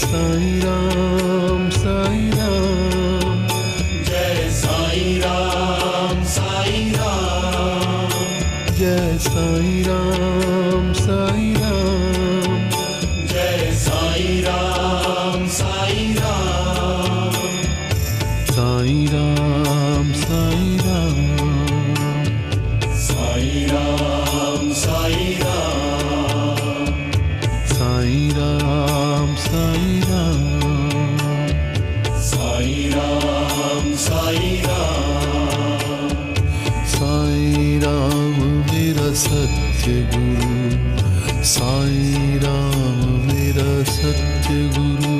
साई राम साई राम, जय साई राम साई राम, जय साई राम साई राम, जय साई राम साई राम, साई राम साई राम, साई राम साई राम, साई राम साई राम, साई राम साई राम, साई राम मेरा सत्य गुरु, साई राम मेरा सत्य गुरु,